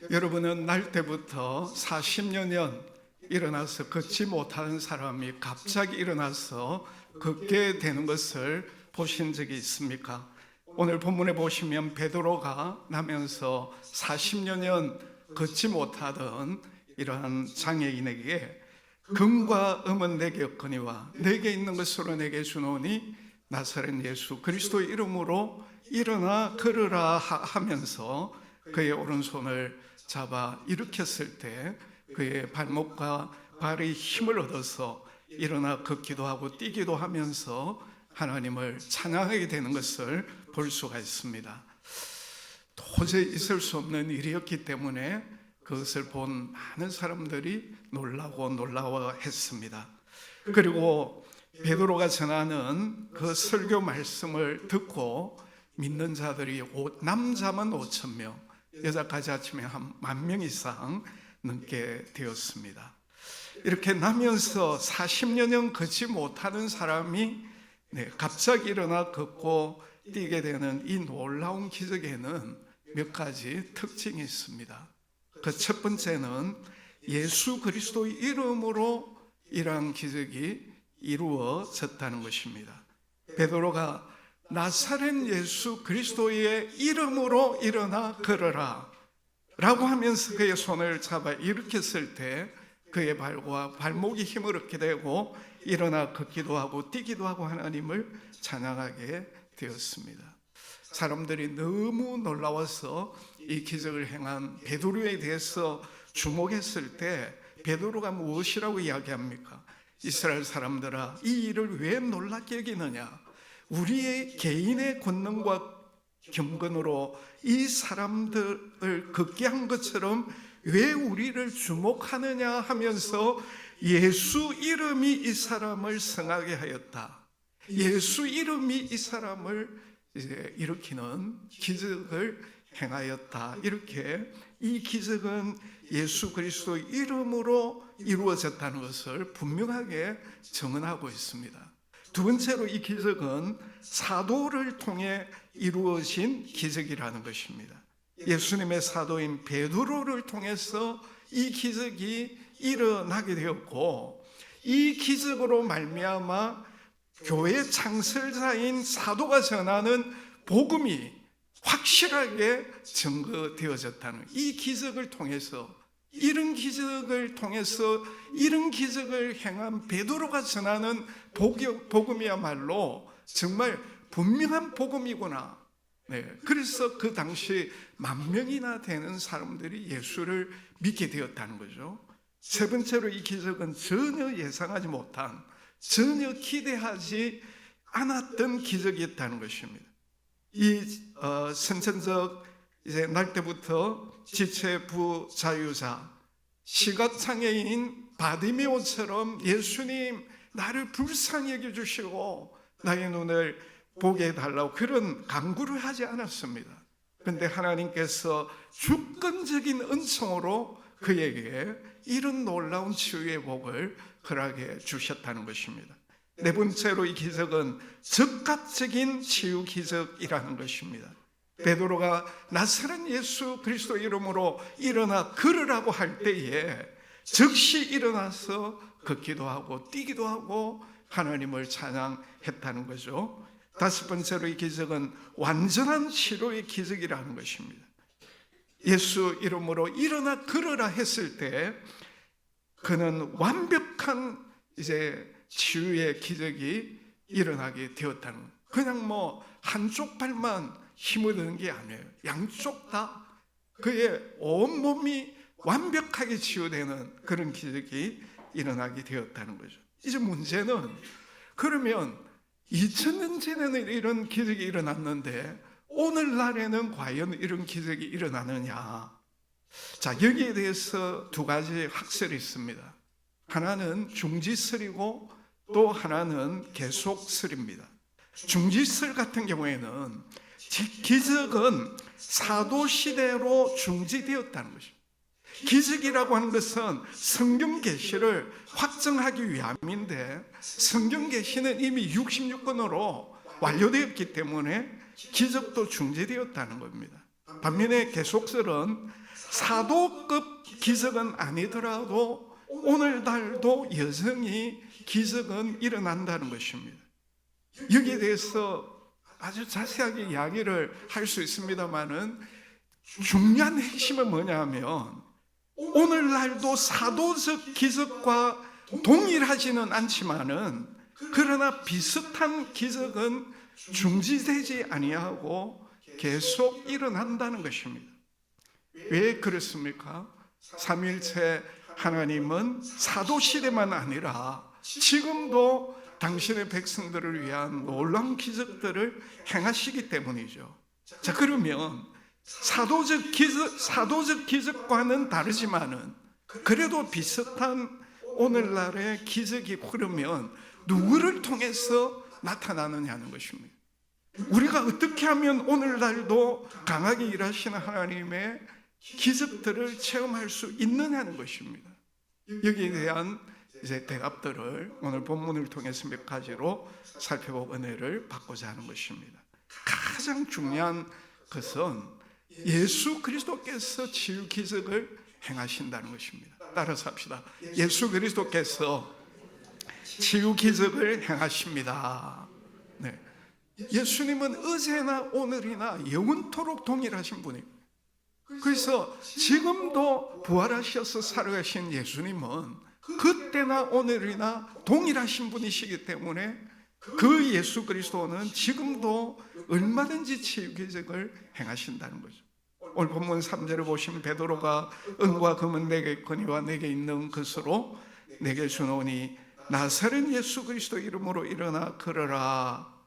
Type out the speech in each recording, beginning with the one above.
여러분은 날 때부터 40여 년 일어나서 걷지 못하는 사람이 갑자기 일어나서 걷게 되는 것을 보신 적이 있습니까? 오늘 본문에 보시면 베드로가 나면서 40여 년 걷지 못하던 이러한 장애인에게 금과 음은 내게 없거니와 내게 있는 것으로 내게 주노니 나사렛 예수 그리스도의 이름으로 일어나 걸으라 하면서 그의 오른손을 잡아 일으켰을 때 그의 발목과 발의 힘을 얻어서 일어나 걷기도 하고 뛰기도 하면서 하나님을 찬양하게 되는 것을 볼 수가 있습니다. 도저히 있을 수 없는 일이었기 때문에 그것을 본 많은 사람들이 놀라워했습니다. 그리고 베드로가 전하는 그 설교 말씀을 듣고 믿는 자들이 남자만 5천 명, 여자까지 합치면 한 10,000명 이상 넘게 되었습니다. 이렇게 나면서 40여 년 걷지 못하는 사람이 갑자기 일어나 걷고 뛰게 되는 이 놀라운 기적에는 몇 가지 특징이 있습니다. 그 첫 번째는 예수 그리스도의 이름으로 이러한 기적이 이루어졌다는 것입니다. 베드로가 나사렛 예수 그리스도의 이름으로 일어나 걸어라 라고 하면서 그의 손을 잡아 일으켰을 때 그의 발과 발목이 힘을 얻게 되고 일어나 걷기도 하고 뛰기도 하고 하나님을 찬양하게 되었습니다. 사람들이 너무 놀라워서 이 기적을 행한 베드로에 대해서 주목했을 때 베드로가 무엇이라고 이야기합니까? 이스라엘 사람들아, 이 일을 왜 놀랍게 여기느냐? 우리의 개인의 권능과 경건으로 이 사람들을 걷게 한 것처럼 왜 우리를 주목하느냐 하면서 예수 이름이 이 사람을 성하게 하였다. 예수 이름이 이 사람을 일으키는 기적을 행하였다. 이렇게 이 기적은 예수 그리스도의 이름으로 이루어졌다는 것을 분명하게 증언하고 있습니다. 두 번째로 이 기적은 사도를 통해 이루어진 기적이라는 것입니다. 예수님의 사도인 베드로를 통해서 이 기적이 일어나게 되었고 이 기적으로 말미암아 교회 창설자인 사도가 전하는 복음이 확실하게 증거되어졌다는 이 기적을 통해서 이런 기적을 행한 베드로가 전하는 복음이야말로 정말 분명한 복음이구나. 그래서 그 당시 10,000명이나 되는 사람들이 예수를 믿게 되었다는 거죠. 세 번째로 이 기적은 전혀 예상하지 못한, 전혀 기대하지 않았던 기적이었다는 것입니다. 이 선천적 날 때부터 지체 부자유자 시각장애인 바디메오처럼 예수님 나를 불쌍히 여겨주시고 나의 눈을 보게 해달라고 그런 간구를 하지 않았습니다. 그런데 하나님께서 주권적인 은총으로 그에게 이런 놀라운 치유의 복을 허락해 주셨다는 것입니다. 네 번째로 이 기적은 즉각적인 치유 기적이라는 것입니다. 베드로가 나사렛 예수 그리스도 이름으로 일어나 걸으라고 할 때에 즉시 일어나서 걷기도 하고 뛰기도 하고 하나님을 찬양했다는 거죠. 다섯 번째로 이 기적은 완전한 치료의 기적이라는 것입니다. 예수 이름으로 일어나 걸으라 했을 때 그는 완벽한 치유의 기적이 일어나게 되었다는 거예요. 그냥 한쪽 발만 힘을 드는 게 아니에요. 양쪽 다 그의 온몸이 완벽하게 치유되는 그런 기적이 일어나게 되었다는 거죠. 이제 문제는 그러면 2000년 전에는 이런 기적이 일어났는데 오늘날에는 과연 이런 기적이 일어나느냐? 자, 여기에 대해서 두 가지 학설이 있습니다. 하나는 중지설이고 또 하나는 계속설입니다. 중지설 같은 경우에는 기적은 사도시대로 중지되었다는 것입니다. 기적이라고 하는 것은 성경 계시를 확정하기 위함인데 성경 계시는 이미 66권으로 완료되었기 때문에 기적도 중지되었다는 겁니다. 반면에 계속설은 사도급 기적은 아니더라도 오늘날도 여전히 기적은 일어난다는 것입니다. 여기에 대해서 아주 자세하게 이야기를 할 수 있습니다만은 중요한 핵심은 뭐냐면 오늘날도 사도적 기적과 동일하지는 않지만은 그러나 비슷한 기적은 중지되지 아니하고 계속 일어난다는 것입니다. 왜 그렇습니까? 삼위일체 하나님은 사도시대만 아니라 지금도 당신의 백성들을 위한 놀라운 기적들을 행하시기 때문이죠. 자, 그러면 사도적 기적과는 다르지만은 그래도 비슷한 오늘날의 기적이 흐르면 누구를 통해서 나타나느냐는 것입니다. 우리가 어떻게 하면 오늘날도 강하게 일하시는 하나님의 기적들을 체험할 수 있느냐는 것입니다. 여기에 대한 이제 대답들을 오늘 본문을 통해서 몇 가지로 살펴보고 은혜를 받고자 하는 것입니다. 가장 중요한 것은 예수 그리스도께서 치유 기적을 행하신다는 것입니다. 따라서 합시다. 예수 그리스도께서 치유 기적을 행하십니다. 네. 예수님은 어제나 오늘이나 영원토록 동일하신 분입니다. 그래서 지금도 부활하셔서 살아가신 예수님은 그때나 오늘이나 동일하신 분이시기 때문에 그 예수 그리스도는 지금도 얼마든지 치유 기적을 행하신다는 거죠. 오늘 본문 3절을 보시면 베드로가 은과 금은 내게 있거니와 내게 있는 것으로 내게 주노니 나사렛 예수 그리스도 이름으로 일어나 걸어라.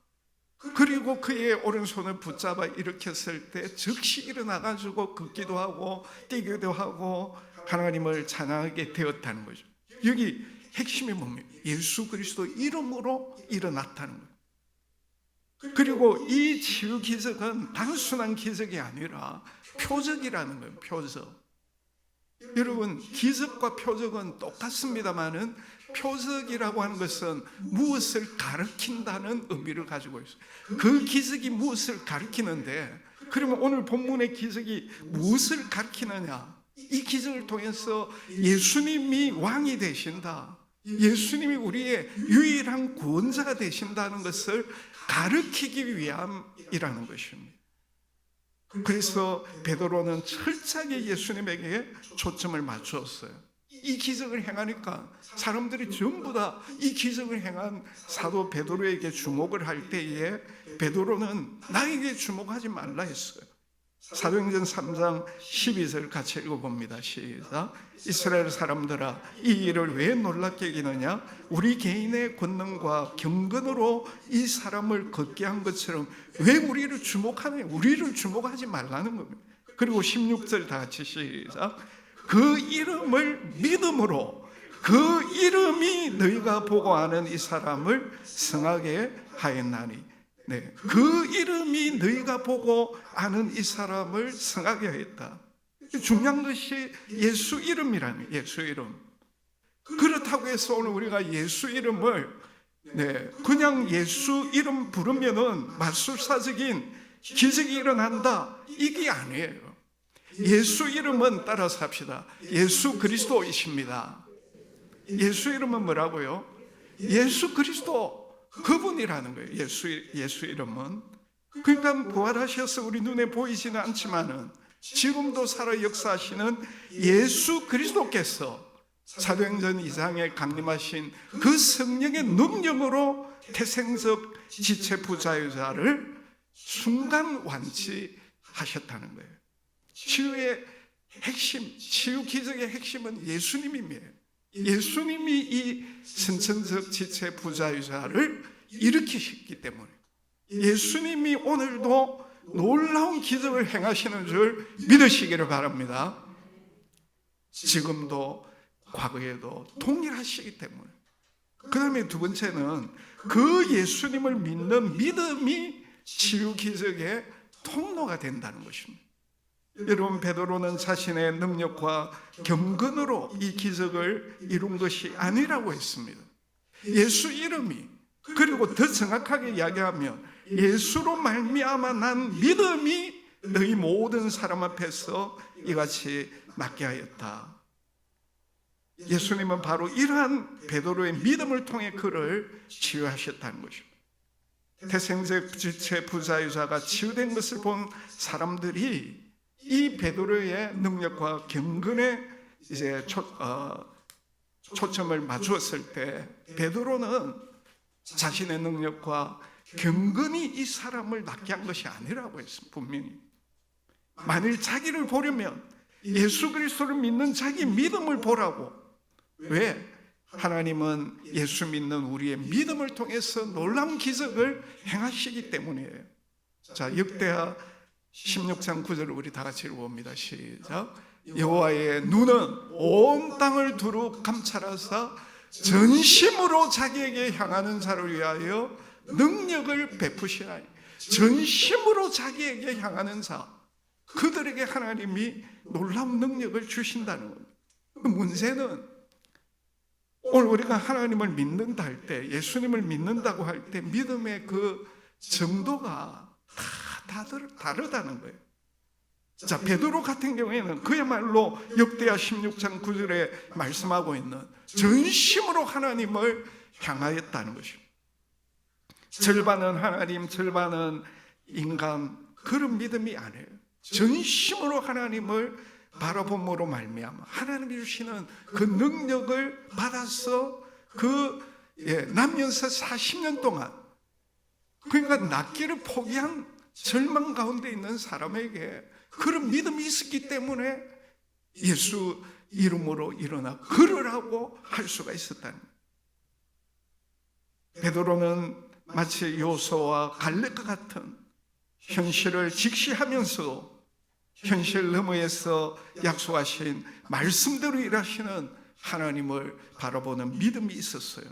그리고 그의 오른손을 붙잡아 일으켰을 때 즉시 일어나가지고 걷기도 하고 뛰기도 하고 하나님을 찬양하게 되었다는 거죠. 여기 핵심이 뭡니까? 예수 그리스도 이름으로 일어났다는 거예요. 그리고 이 치유 기적은 단순한 기적이 아니라 표적이라는 거예요. 표적. 여러분, 기적과 표적은 똑같습니다만은 표적이라고 하는 것은 무엇을 가르친다는 의미를 가지고 있어요. 그 기적이 무엇을 가르치는데, 그러면 오늘 본문의 기적이 무엇을 가르치느냐? 이 기적을 통해서 예수님이 왕이 되신다, 예수님이 우리의 유일한 구원자가 되신다는 것을 가르치기 위함이라는 것입니다. 그래서 베드로는 철저하게 예수님에게 초점을 맞추었어요. 이 기적을 행하니까 사람들이 전부 다 이 기적을 행한 사도 베드로에게 주목을 할 때에 베드로는 나에게 주목하지 말라 했어요. 사도행전 3장 12절 같이 읽어봅니다. 시작. 이스라엘 사람들아, 이 일을 왜 놀랍게 여기느냐? 우리 개인의 권능과 경건으로 이 사람을 걷게 한 것처럼 왜 우리를 주목하느냐? 우리를 주목하지 말라는 겁니다. 그리고 16절 다 같이 시작. 그 이름을 믿음으로, 그 이름이 너희가 보고 아는 이 사람을 성하게 하였나니. 네, 그 이름이 너희가 보고 아는 이 사람을 성하게 하였다. 중요한 것이 예수 이름이라는, 예수 이름. 그렇다고 해서 오늘 우리가 예수 이름을 그냥 예수 이름 부르면은 마술사적인 기적이 일어난다, 이게 아니에요. 예수 이름은, 따라서 합시다, 예수 그리스도이십니다. 예수 이름은 뭐라고요? 예수 그리스도, 그분이라는 거예요. 예수 이름은. 그러니까 부활하셔서 우리 눈에 보이지는 않지만은 지금도 살아 역사하시는 예수 그리스도께서 사도행전 2장에 강림하신 그 성령의 능력으로 태생적 지체 부자유자를 순간 완치하셨다는 거예요. 치유의 핵심, 치유 기적의 핵심은 예수님이에요. 예수님이 이 선천적 지체 부자유자를 일으키셨기 때문에 예수님이 오늘도 놀라운 기적을 행하시는 줄 믿으시기를 바랍니다. 지금도 과거에도 동일하시기 때문에. 그 다음에 두 번째는 그 예수님을 믿는 믿음이 치유 기적의 통로가 된다는 것입니다. 여러분, 베드로는 자신의 능력과 경건으로 이 기적을 이룬 것이 아니라고 했습니다. 예수 이름이, 그리고 더 정확하게 이야기하면 예수로 말미암아 난 믿음이 너희 모든 사람 앞에서 이같이 낫게 하였다. 예수님은 바로 이러한 베드로의 믿음을 통해 그를 치유하셨다는 것입니다. 태생제 부자유자가 치유된 것을 본 사람들이 이 베드로의 능력과 경건에 이제 초점을 맞추었을 때, 베드로는 자신의 능력과 경건이 이 사람을 낫게 한 것이 아니라고 했습니다. 분명히 만일 자기를 보려면 예수 그리스도를 믿는 자기 믿음을 보라고. 왜? 하나님은 예수 믿는 우리의 믿음을 통해서 놀라운 기적을 행하시기 때문이에요. 자, 역대하 16장 9절을 우리 다 같이 읽어봅니다. 시작. 여호와의 눈은 온 땅을 두루 감찰하사 전심으로 자기에게 향하는 자를 위하여 능력을 베푸시나니. 전심으로 자기에게 향하는 자, 그들에게 하나님이 놀라운 능력을 주신다는 겁니다. 문제는 오늘 우리가 하나님을 믿는다 할 때, 예수님을 믿는다고 할 때 믿음의 그 정도가 다 다르다는 거예요. 자, 베드로 같은 경우에는 그야말로 역대하 16장 9절에 말씀하고 있는 전심으로 하나님을 향하였다는 것입니다. 절반은 하나님, 절반은 인간, 그런 믿음이 아니에요. 전심으로 하나님을 바라봄으로 말미암아 하나님이 주시는 그 능력을 받아서 남면서 40년 동안, 그러니까 낫기를 포기한 절망 가운데 있는 사람에게 그런 믿음이 있었기 때문에 예수 이름으로 일어나 걸으라고 할 수가 있었다는 거예요. 베드로는 마치 요소와 갈렙과 같은 현실을 직시하면서 현실 너머에서 약속하신 말씀대로 일하시는 하나님을 바라보는 믿음이 있었어요.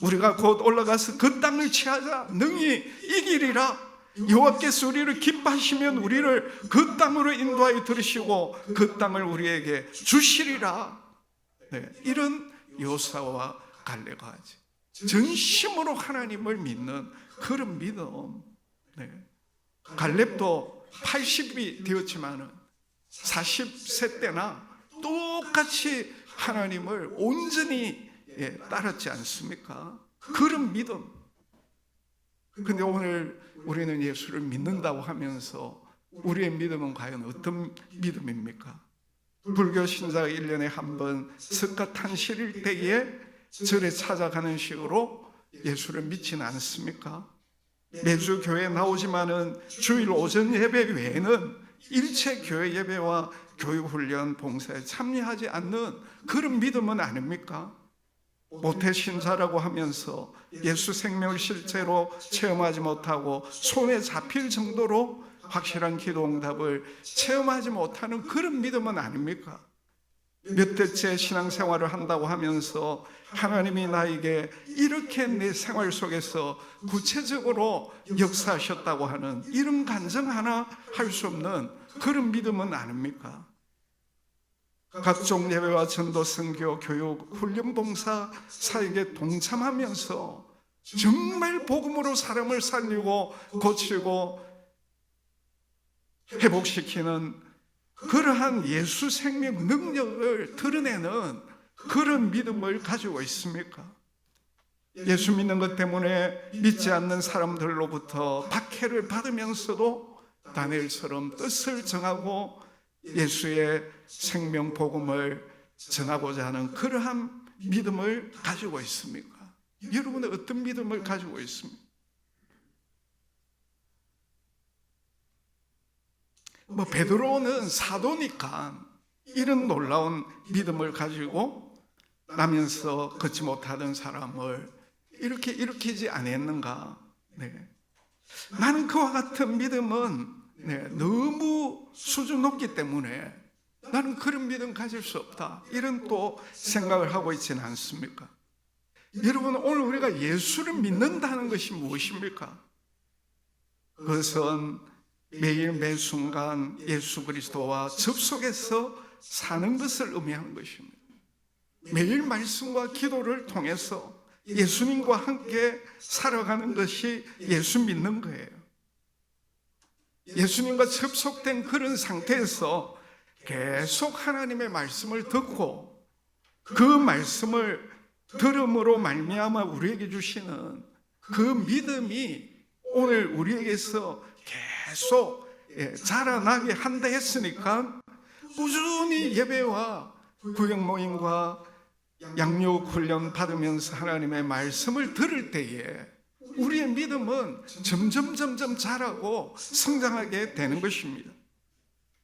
우리가 곧 올라가서 그 땅을 취하자 능히 이기리라. 여호와께서 우리를 기뻐하시면 우리를 그 땅으로 인도하여 들으시고 그 땅을 우리에게 주시리라. 네, 이런 요사와 갈렙과 같이 전심으로 하나님을 믿는 그런 믿음. 네. 갈렙도 80이 되었지만은 40세 때나 똑같이 하나님을 온전히 따랐지 않습니까? 그런 믿음. 근데 오늘 우리는 예수를 믿는다고 하면서 우리의 믿음은 과연 어떤 믿음입니까? 불교 신자가 1년에 한 번 석가탄실일 때에 절에 찾아가는 식으로 예수를 믿지는 않습니까? 매주 교회에 나오지만은 주일 오전 예배 외에는 일체 교회 예배와 교육훈련 봉사에 참여하지 않는 그런 믿음은 아닙니까? 모태신자라고 하면서 예수 생명을 실제로 체험하지 못하고 손에 잡힐 정도로 확실한 기도응답을 체험하지 못하는 그런 믿음은 아닙니까? 몇 대째 신앙생활을 한다고 하면서 하나님이 나에게 이렇게 내 생활 속에서 구체적으로 역사하셨다고 하는 이런 간증 하나 할 수 없는 그런 믿음은 아닙니까? 각종 예배와 전도, 선교, 교육, 훈련 봉사 사역에 동참하면서 정말 복음으로 사람을 살리고 고치고 회복시키는 그러한 예수 생명 능력을 드러내는 그런 믿음을 가지고 있습니까? 예수 믿는 것 때문에 믿지 않는 사람들로부터 박해를 받으면서도 다니엘처럼 뜻을 정하고 예수의 생명 복음을 전하고자 하는 그러한 믿음을 가지고 있습니까? 여러분은 어떤 믿음을 가지고 있습니까? 베드로는 사도니까 이런 놀라운 믿음을 가지고 나면서 걷지 못하던 사람을 이렇게 일으키지 않았는가? 네. 나는 그와 같은 믿음은 너무 수준 높기 때문에 나는 그런 믿음 가질 수 없다, 이런 또 생각을 하고 있지는 않습니까? 여러분, 오늘 우리가 예수를 믿는다는 것이 무엇입니까? 그것은 매일 매 순간 예수 그리스도와 접속해서 사는 것을 의미하는 것입니다. 매일 말씀과 기도를 통해서 예수님과 함께 살아가는 것이 예수 믿는 거예요. 예수님과 접속된 그런 상태에서 계속 하나님의 말씀을 듣고 그 말씀을 들음으로 말미암아 우리에게 주시는 그 믿음이 오늘 우리에게서 계속 자라나게 한다 했으니까 꾸준히 예배와 구역 모임과 양육 훈련 받으면서 하나님의 말씀을 들을 때에 우리의 믿음은 점점 자라고 성장하게 되는 것입니다.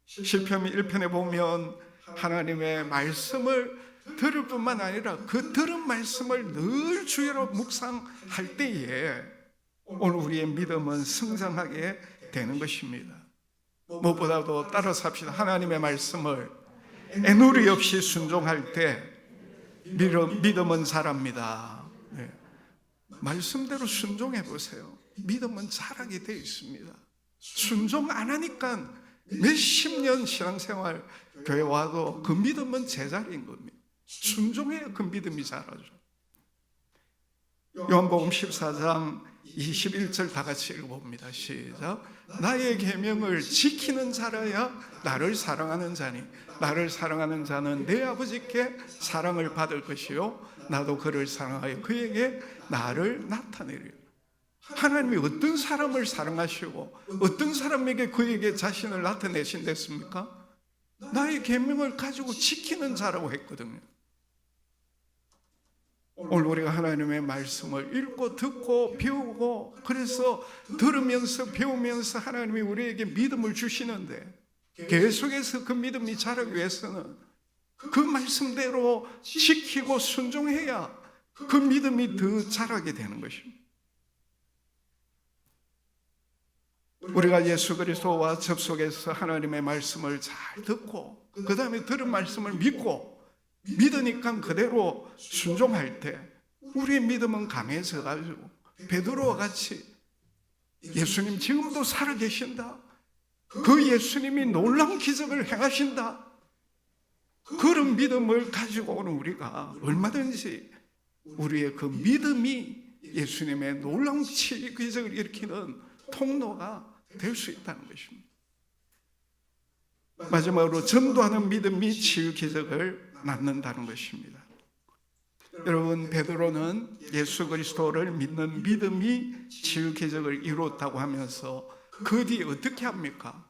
시편 1편에 보면 하나님의 말씀을 들을 뿐만 아니라 그 들은 말씀을 늘 주의로 묵상할 때에 오늘 우리의 믿음은 성장하게 되는 것입니다. 무엇보다도 따라서 합시다. 하나님의 말씀을 애누리 없이 순종할 때 믿음은 자랍니다. 네. 말씀대로 순종해 보세요. 믿음은 자라게 되어 있습니다. 순종 안 하니까 몇십 년 신앙생활 교회 와도 그 믿음은 제자리인 겁니다. 순종해야 그 믿음이 자라죠. 요한복음 14장 21절 다 같이 읽어봅니다. 시작. 나의 계명을 지키는 자라야 나를 사랑하는 자니 나를 사랑하는 자는 내 아버지께 사랑을 받을 것이요 나도 그를 사랑하여 그에게 나를 나타내리라. 하나님이 어떤 사람을 사랑하시고 어떤 사람에게 그에게 자신을 나타내신댔습니까? 나의 계명을 가지고 지키는 자라고 했거든요. 오늘 우리가 하나님의 말씀을 읽고 듣고 배우고 그래서 들으면서 배우면서 하나님이 우리에게 믿음을 주시는데 계속해서 그 믿음이 자라기 위해서는 그 말씀대로 지키고 순종해야 그 믿음이 더 자라게 되는 것입니다. 우리가 예수 그리스도와 접속해서 하나님의 말씀을 잘 듣고 그 다음에 들은 말씀을 믿고 믿으니까 그대로 순종할 때 우리의 믿음은 강해져 가지고 베드로와 같이 예수님 지금도 살아계신다, 그 예수님이 놀라운 기적을 행하신다, 그런 믿음을 가지고 오는 우리가 얼마든지 우리의 그 믿음이 예수님의 놀라운 기적을 일으키는 통로가 될 수 있다는 것입니다. 마지막으로 전도하는 믿음이 치유 기적을 낳는다는 것입니다. 여러분, 베드로는 예수 그리스도를 믿는 믿음이 치유 기적을 이루었다고 하면서 그 뒤에 어떻게 합니까?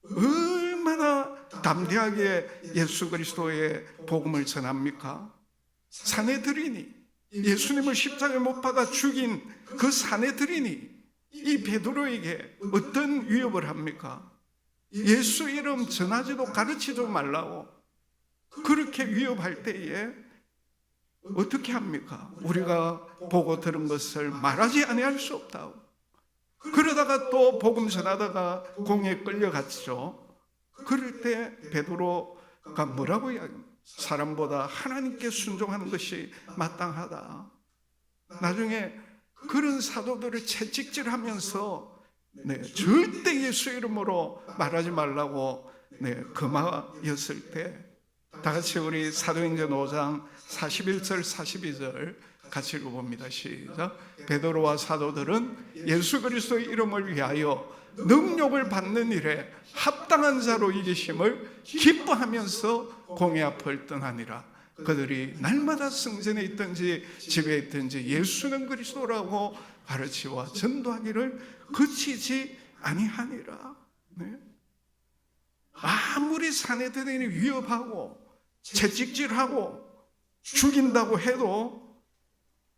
얼마나 담대하게 예수 그리스도의 복음을 전합니까? 사내들이니, 예수님을 십자가에 못 박아 죽인 그 사내들이니 이 베드로에게 어떤 위협을 합니까? 예수 이름 전하지도 가르치지도 말라고 그렇게 위협할 때에 어떻게 합니까? 우리가 보고 들은 것을 말하지 아니할 수 없다고. 그러다가 또 복음 전하다가 공에 끌려갔죠. 그럴 때 베드로가 뭐라고 이야기합니까? 사람보다 하나님께 순종하는 것이 마땅하다. 나중에 그런 사도들을 채찍질하면서 절대 예수 이름으로 말하지 말라고 금하였을 때 다 같이 우리 사도행전 5장 41절 42절 같이 읽어봅니다. 시작. 베드로와 사도들은 예수 그리스도의 이름을 위하여 능력을 받는 일에 합당한 자로 이기심을 기뻐하면서 공회 앞을 떠나니라. 그들이 날마다 성전에 있든지 집에 있든지 예수는 그리스도라고 가르치와 전도하기를 그치지 아니하니라. 네? 아무리 사내들이 위협하고 채찍질하고 죽인다고 해도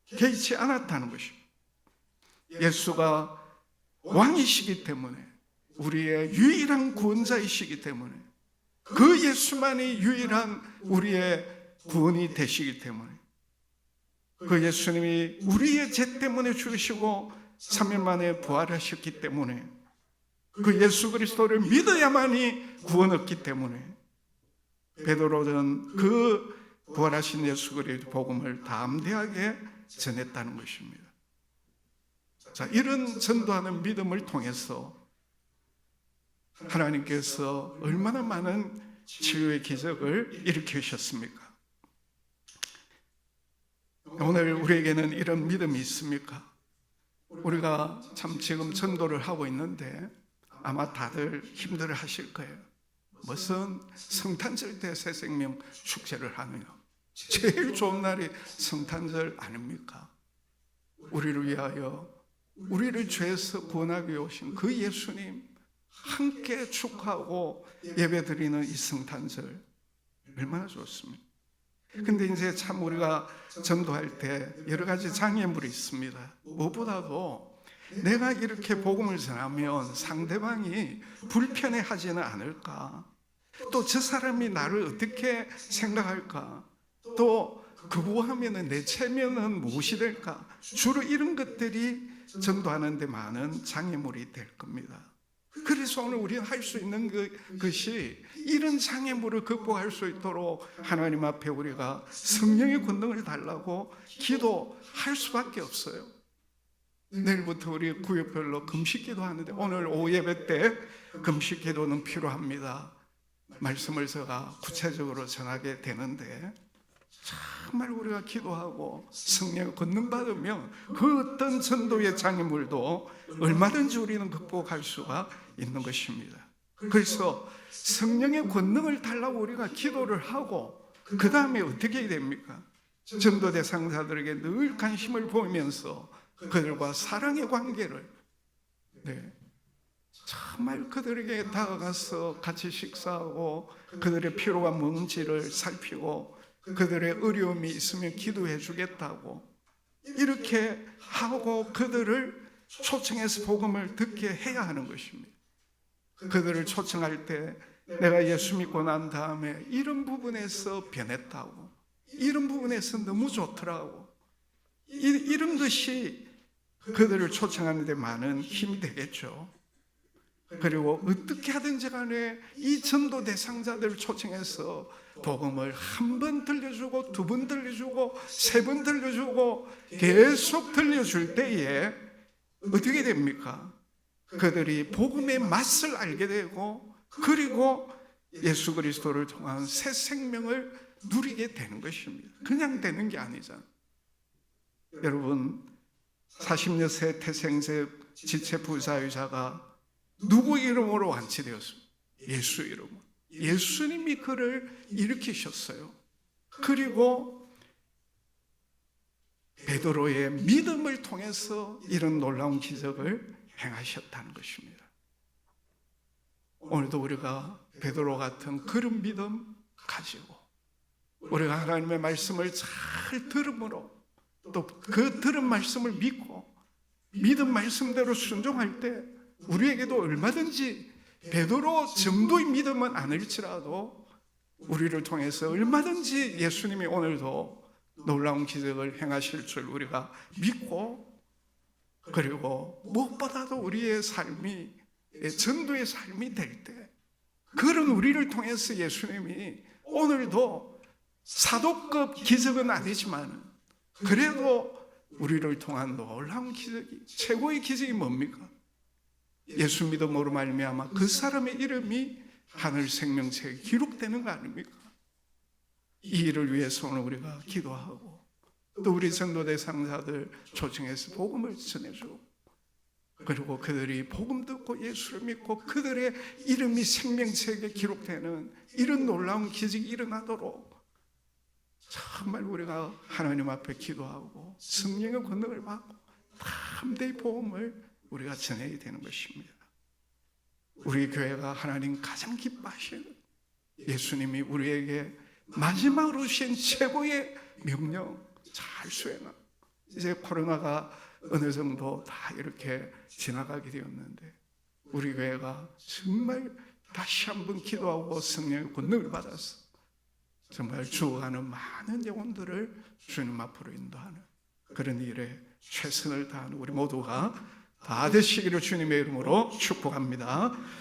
개의치 않았다는 것입니다. 예수가 왕이시기 때문에, 우리의 유일한 구원자이시기 때문에, 그 예수만이 유일한 우리의 구원이 되시기 때문에, 그 예수님이 우리의 죄 때문에 죽으시고 3일 만에 부활하셨기 때문에, 그 예수 그리스도를 믿어야만이 구원 얻기 때문에 베드로는 그 부활하신 예수 그리스도의 복음을 담대하게 전했다는 것입니다. 자, 이런 전도하는 믿음을 통해서 하나님께서 얼마나 많은 치유의 기적을 일으키셨습니까? 오늘 우리에게는 이런 믿음이 있습니까? 우리가 참 지금 전도를 하고 있는데 아마 다들 힘들어 하실 거예요. 무슨 성탄절 때 새 생명 축제를 하느냐. 제일 좋은 날이 성탄절 아닙니까? 우리를 위하여 우리를 죄에서 구원하기 위해 오신 그 예수님 함께 축하하고 예배드리는 이 성탄절 얼마나 좋습니까? 근데 이제 참 우리가 전도할 때 여러 가지 장애물이 있습니다. 무엇보다도 내가 이렇게 복음을 전하면 상대방이 불편해하지는 않을까? 또 저 사람이 나를 어떻게 생각할까? 또 그거하면 내 체면은 무엇이 될까? 주로 이런 것들이 전도하는 데 많은 장애물이 될 겁니다. 그래서 오늘 우리가 할 수 있는 것이 이런 장애물을 극복할 수 있도록 하나님 앞에 우리가 성령의 권능을 달라고 기도할 수밖에 없어요. 내일부터 우리 구역별로 금식 기도하는데 오늘 오후 예배 때 금식 기도는 필요합니다. 말씀을 제가 구체적으로 전하게 되는데 정말 우리가 기도하고 성령의 권능 받으면 그 어떤 전도의 장애물도 얼마든지 우리는 극복할 수가 있는 것입니다. 그래서 성령의 권능을 달라고 우리가 기도를 하고 그 다음에 어떻게 해야 됩니까? 전도 대상자들에게 늘 관심을 보이면서 그들과 사랑의 관계를 정말 그들에게 다가가서 같이 식사하고 그들의 필요가 뭔지를 살피고 그들의 어려움이 있으면 기도해 주겠다고 이렇게 하고 그들을 초청해서 복음을 듣게 해야 하는 것입니다. 그들을 초청할 때 내가 예수 믿고 난 다음에 이런 부분에서 변했다고, 이런 부분에서 너무 좋더라고, 이런 것이 그들을 초청하는 데 많은 힘이 되겠죠. 그리고 어떻게 하든지 간에 이 전도 대상자들을 초청해서 복음을 한 번 들려주고 두 번 들려주고 세 번 들려주고 계속 들려줄 때에 어떻게 됩니까? 그들이 복음의 맛을 알게 되고 그리고 예수 그리스도를 통한 새 생명을 누리게 되는 것입니다. 그냥 되는 게 아니잖아요. 여러분 40여 세 태생제 지체 부사유자가 누구 이름으로 완치되었습니까? 예수 이름으로. 예수님이 그를 일으키셨어요. 그리고 베드로의 믿음을 통해서 이런 놀라운 기적을 행하셨다는 것입니다. 오늘도 우리가 베드로 같은 그런 믿음 가지고 우리가 하나님의 말씀을 잘 들음으로 또 그 들은 말씀을 믿고 믿은 말씀대로 순종할 때 우리에게도 얼마든지 베드로 정도의 믿음은 아닐지라도 우리를 통해서 얼마든지 예수님이 오늘도 놀라운 기적을 행하실 줄 우리가 믿고 그리고 무엇보다도 우리의 삶이 전도의 삶이 될 때 그런 우리를 통해서 예수님이 오늘도 사도급 기적은 아니지만 그래도 우리를 통한 놀라운 기적이 최고의 기적이 뭡니까? 예수 믿음으로 말미암아 그 사람의 이름이 하늘 생명책에 기록되는 거 아닙니까? 이 일을 위해서 오늘 우리가 기도하고 또 우리 전도 대상자들 초청해서 복음을 전해주고 그리고 그들이 복음 듣고 예수를 믿고 그들의 이름이 생명책에 기록되는 이런 놀라운 기적이 일어나도록 정말 우리가 하나님 앞에 기도하고 성령의 권능을 받고 담대히 복음을 우리가 전해야 되는 것입니다. 우리 교회가 하나님 가장 기뻐하시는 예수님이 우리에게 마지막으로 주신 최고의 명령 잘 수행하고 이제 코로나가 어느 정도 다 이렇게 지나가게 되었는데 우리 교회가 정말 다시 한번 기도하고 성령의 권능을 받아서 정말 죽어가는 많은 영혼들을 주님 앞으로 인도하는 그런 일에 최선을 다하는 우리 모두가 다 되시기를 주님의 이름으로 축복합니다.